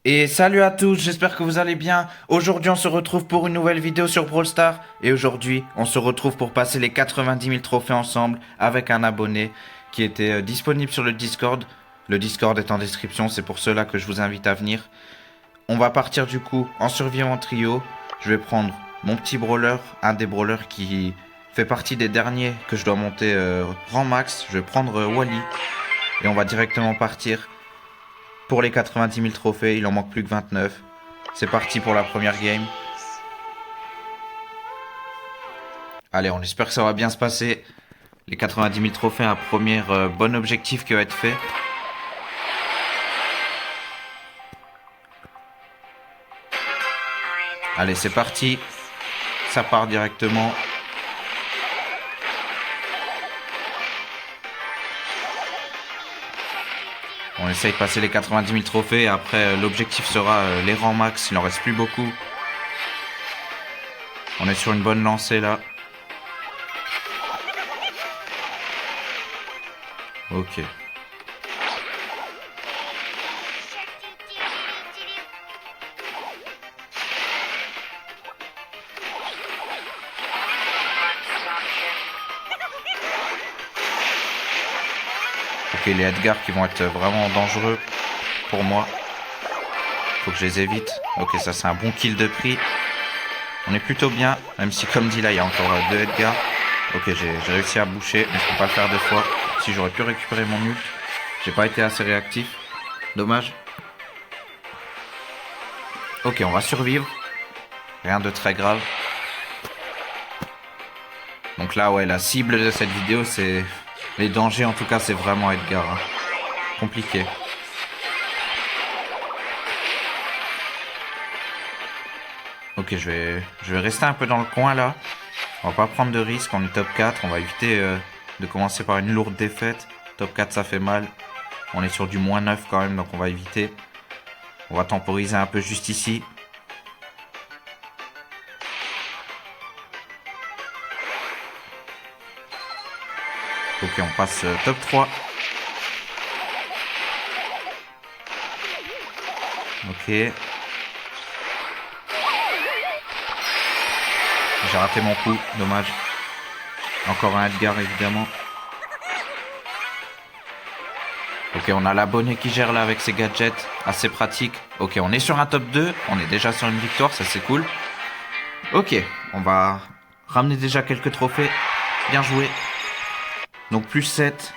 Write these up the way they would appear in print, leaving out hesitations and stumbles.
Et salut à tous, j'espère que vous allez bien. Aujourd'hui, on se retrouve pour une nouvelle vidéo sur Brawl Stars. Et aujourd'hui, on se retrouve pour passer les 90 000 trophées ensemble avec un abonné qui était disponible sur le Discord. Le Discord est en description, c'est pour cela que je vous invite à venir. On va partir du coup en survivant trio. Je vais prendre mon petit brawler, un des brawlers qui fait partie des derniers que je dois monter rang max. Je vais prendre Wally et on va directement partir. Pour les 90 000 trophées, il en manque plus que 29. C'est parti pour la première game. Allez, on espère que ça va bien se passer. Les 90 000 trophées, un premier bon objectif qui va être fait. Allez, c'est parti. Ça part directement. On essaye de passer les 90 000 trophées. Après, l'objectif sera les rangs max. Il n'en reste plus beaucoup. On est sur une bonne lancée là. Ok. Ok, les Edgar qui vont être vraiment dangereux pour moi. Faut que je les évite. Ok, ça c'est un bon kill de prix. On est plutôt bien, même si comme dit là, il y a encore deux Edgar. Ok, j'ai réussi à boucher, mais je peux pas le faire deux fois. Si j'aurais pu récupérer mon ult, j'ai pas été assez réactif. Dommage. Ok, on va survivre. Rien de très grave. Donc là, ouais, la cible de cette vidéo, c'est... Les dangers, en tout cas, c'est vraiment Edgar. Hein. Compliqué. Ok, je vais rester un peu dans le coin, là. On va pas prendre de risques, on est top 4. On va éviter de commencer par une lourde défaite. Top 4, ça fait mal. On est sur du -9 quand même, donc on va éviter. On va temporiser un peu juste ici. Ok, on passe top 3. Ok. J'ai raté mon coup, dommage. Encore un Edgar évidemment. Ok, on a l'abonné qui gère là avec ses gadgets, assez pratique. Ok, on est sur un top 2, on est déjà sur une victoire, ça c'est cool. Ok, on va ramener déjà quelques trophées. Bien joué. Donc plus 7,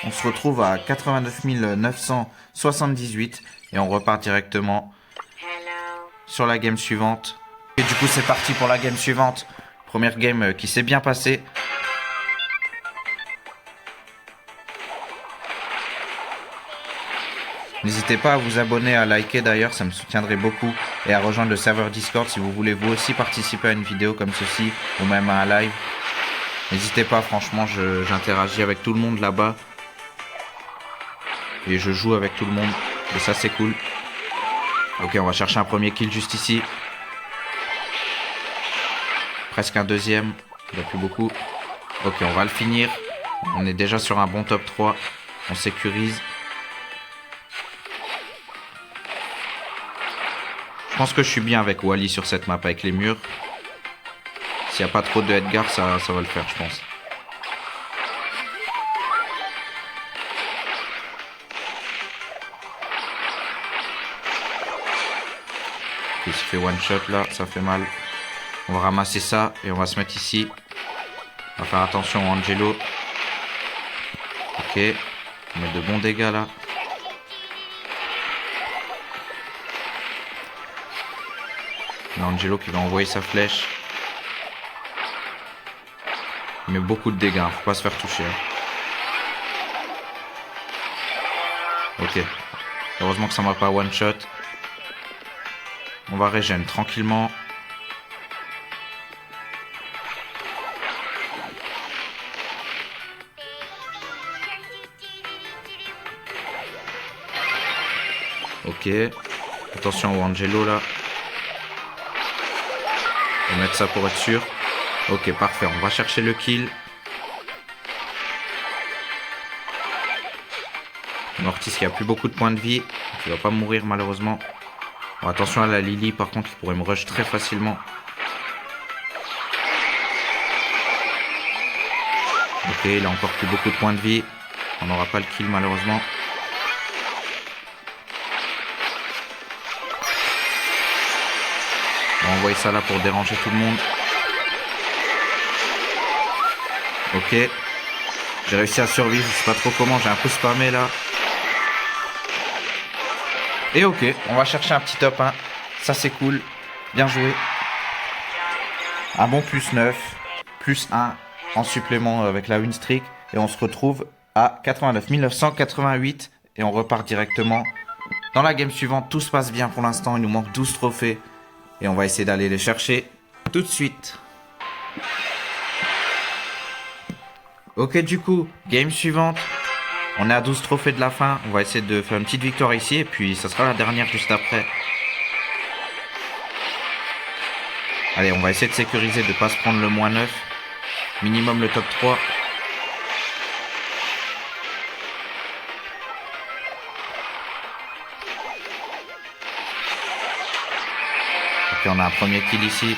on se retrouve à 89 978 et on repart directement sur la game suivante. Et du coup c'est parti pour la game suivante. Première game qui s'est bien passée. N'hésitez pas à vous abonner, à liker d'ailleurs, ça me soutiendrait beaucoup. Et à rejoindre le serveur Discord si vous voulez vous aussi participer à une vidéo comme ceci ou même à un live. N'hésitez pas, franchement, j'interagis avec tout le monde là-bas. Et je joue avec tout le monde. Et ça, c'est cool. Ok, on va chercher un premier kill juste ici. Presque un deuxième. Il n'y a plus beaucoup. Ok, on va le finir. On est déjà sur un bon top 3. On sécurise. Je pense que je suis bien avec Wally sur cette map, avec les murs. S'il n'y a pas trop de Edgar, ça va le faire, je pense. Il se fait one shot là, ça fait mal. On va ramasser ça et on va se mettre ici. On va faire attention à Angelo. Ok. On met de bons dégâts là. Il y a Angelo qui va envoyer sa flèche. Il met beaucoup de dégâts, hein. Faut pas se faire toucher. Hein. Ok. Heureusement que ça m'a pas one shot. On va régène tranquillement. Ok. Attention au Angelo là. On va mettre ça pour être sûr. Ok, parfait. On va chercher le kill. Mortis qui a plus beaucoup de points de vie. Il va pas mourir malheureusement. Bon, attention à la Lily, par contre, il pourrait me rush très facilement. Ok, il a encore plus beaucoup de points de vie. On n'aura pas le kill malheureusement. On va envoyer ça là pour déranger tout le monde. Ok. J'ai réussi à survivre, je sais pas trop comment, j'ai un peu spammé là. Et ok, on va chercher un petit top 1. Ça c'est cool. Bien joué. Un bon plus 9, plus 1 en supplément avec la win streak. Et on se retrouve à 89 988. Et on repart directement dans la game suivante. Tout se passe bien pour l'instant. Il nous manque 12 trophées. Et on va essayer d'aller les chercher tout de suite. Ok, du coup, game suivante. On est à 12 trophées de la fin. On va essayer de faire une petite victoire ici. Et puis, ça sera la dernière juste après. Allez, on va essayer de sécuriser, de ne pas se prendre le moins 9. Minimum le top 3. Ok, on a un premier kill ici.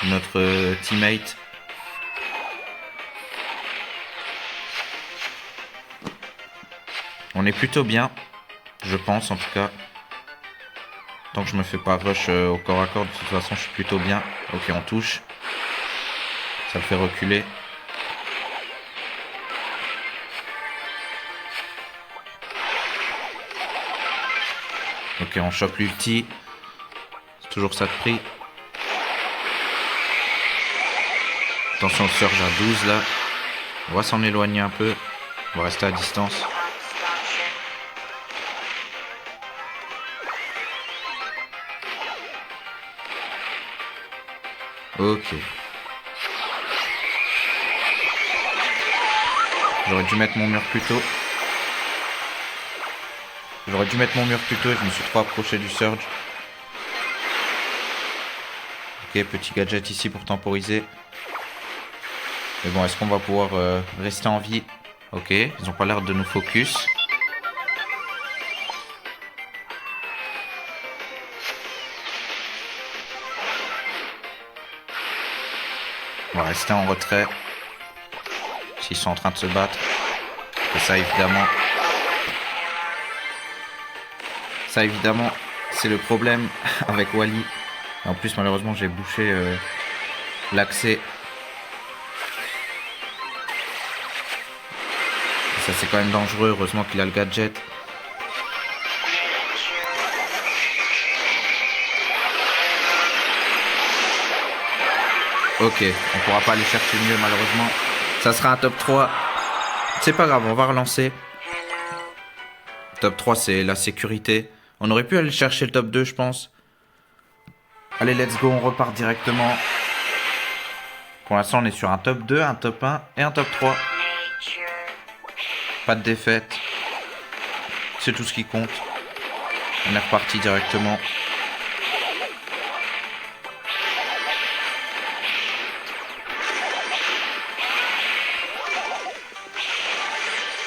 Notre teammate. On est plutôt bien, je pense en tout cas. Tant que je me fais pas rush au corps à corps, de toute façon je suis plutôt bien. Ok, on touche. Ça le fait reculer. Ok, on chope l'ulti. C'est toujours ça de prix. Attention au surge à 12 là. On va s'en éloigner un peu. On va rester à distance. Ok. J'aurais dû mettre mon mur plus tôt. Je me suis trop approché du surge. Ok, petit gadget ici pour temporiser. Mais bon, est-ce qu'on va pouvoir rester en vie? Ok, ils ont pas l'air de nous focus. On va rester en retrait. S'ils sont en train de se battre. Et ça évidemment, c'est le problème avec Wally. Et en plus, malheureusement, j'ai bouché l'accès. Ça, c'est quand même dangereux. Heureusement qu'il a le gadget. Ok, on pourra pas aller chercher mieux malheureusement. Ça sera un top 3. C'est pas grave, on va relancer. Top 3, c'est la sécurité. On aurait pu aller chercher le top 2, je pense. Allez, let's go, on repart directement. Pour l'instant, on est sur un top 2, un top 1 et un top 3. Pas de défaite. C'est tout ce qui compte. On est reparti directement.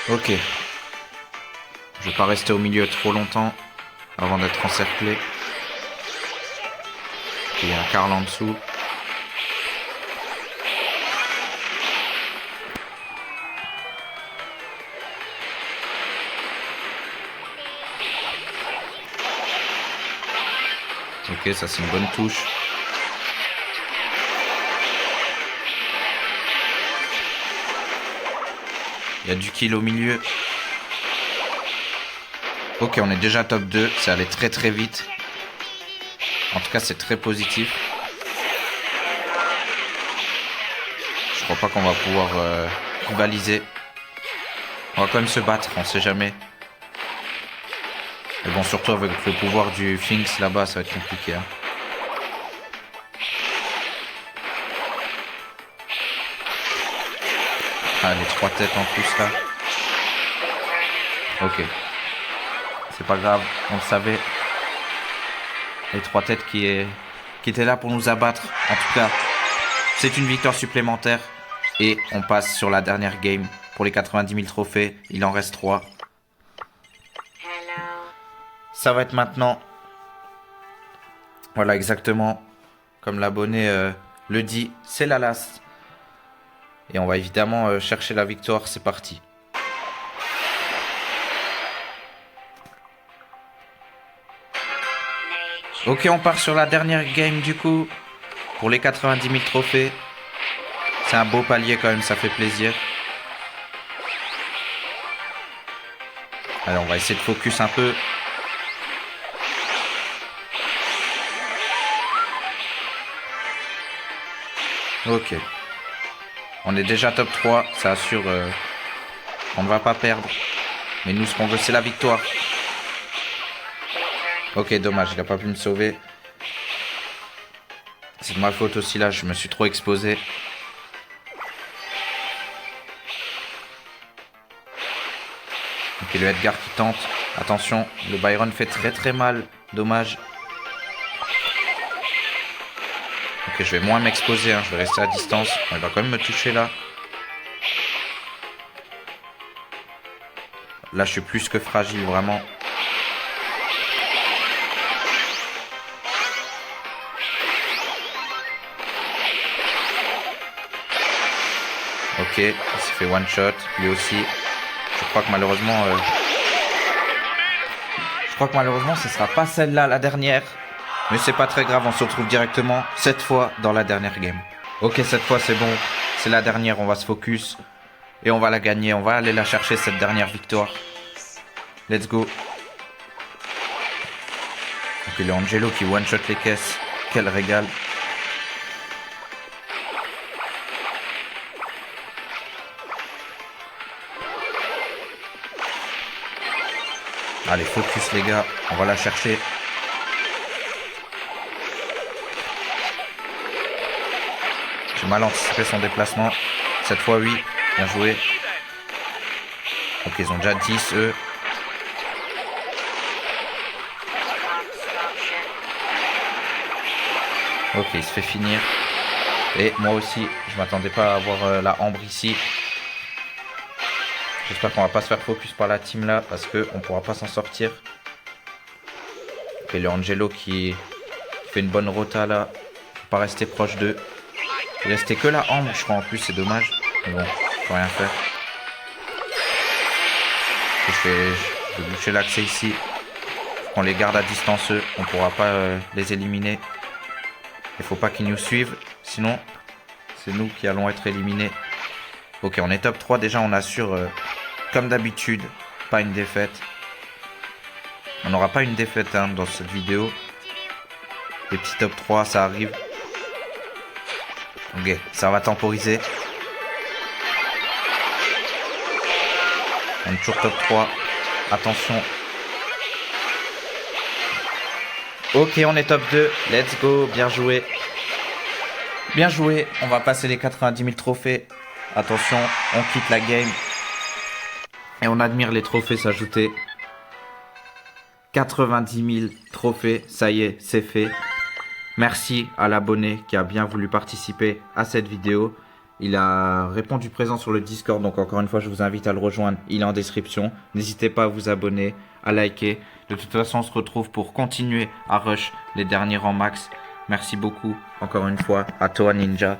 Ok. Je vais pas rester au milieu trop longtemps avant d'être encerclé. Il y a un Karl en dessous. Ok, ça c'est une bonne touche. Il y a du kill au milieu. Ok, on est déjà top 2. C'est allé très très vite. En tout cas, c'est très positif. Je crois pas qu'on va pouvoir rivaliser. On va quand même se battre, on sait jamais. Mais bon, surtout avec le pouvoir du Sphinx là-bas, ça va être compliqué. Hein. Ah, les 3 têtes en plus là. Ok. C'est pas grave, on le savait. Les 3 têtes qui étaient là pour nous abattre. En tout cas, c'est une victoire supplémentaire. Et on passe sur la dernière game. Pour les 90 000 trophées, il en reste 3. Ça va être maintenant Voilà, exactement. Comme l'abonné le dit, c'est la last. Et on va évidemment chercher la victoire. C'est parti. Ok, on part sur la dernière game du coup. Pour les 90 000 trophées. C'est un beau palier quand même, ça fait plaisir. Allez, on va essayer de focus un peu. Ok. On est déjà top 3, ça assure qu'on ne va pas perdre. Mais nous, ce qu'on veut, c'est la victoire. Ok, dommage, il n'a pas pu me sauver. C'est de ma faute aussi là, je me suis trop exposé. Ok, le Edgar qui tente. Attention, le Byron fait très très mal. Dommage. Ok, je vais moins m'exposer, hein. Je vais rester à distance. Il va quand même me toucher là. Là, je suis plus que fragile, vraiment. Ok, il s'est fait one shot, lui aussi. Je crois que malheureusement... ce sera pas celle-là, la dernière. Mais c'est pas très grave, on se retrouve directement, cette fois, dans la dernière game. Ok, cette fois, c'est bon. C'est la dernière, on va se focus. Et on va la gagner, on va aller la chercher, cette dernière victoire. Let's go. Ok, le Angelo qui one-shot les caisses. Quel régal. Allez, focus les gars, on va la chercher. J'ai mal anticipé son déplacement. Cette fois, oui, bien joué. Ok, ils ont déjà 10, eux. Ok, il se fait finir. Et moi aussi, je m'attendais pas à avoir la Ambre ici. J'espère qu'on va pas se faire focus par la team là, parce qu'on pourra pas s'en sortir. Ok, le Angelo qui fait une bonne rota là. Faut pas rester proche d'eux. Il restait que la Ambre, je crois, en plus, c'est dommage. Mais bon, faut rien faire. Je vais boucher l'accès ici. Faut qu'on les garde à distance, eux. On pourra pas les éliminer. Il faut pas qu'ils nous suivent. Sinon, c'est nous qui allons être éliminés. Ok, on est top 3. Déjà, on assure, comme d'habitude, pas une défaite. On n'aura pas une défaite hein, dans cette vidéo. Les petits top 3, ça arrive. Ok, ça va temporiser. On est toujours top 3. Attention. Ok, on est top 2. Let's go. Bien joué. Bien joué. On va passer les 90 000 trophées. Attention, on quitte la game. Et on admire les trophées s'ajouter. 90 000 trophées. Ça y est, c'est fait. Merci à l'abonné qui a bien voulu participer à cette vidéo. Il a répondu présent sur le Discord, donc encore une fois, je vous invite à le rejoindre. Il est en description. N'hésitez pas à vous abonner, à liker. De toute façon, on se retrouve pour continuer à rush les derniers rangs max. Merci beaucoup, encore une fois, à Toa Ninja.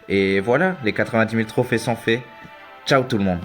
Et voilà, les 90 000 trophées sont faits. Ciao tout le monde.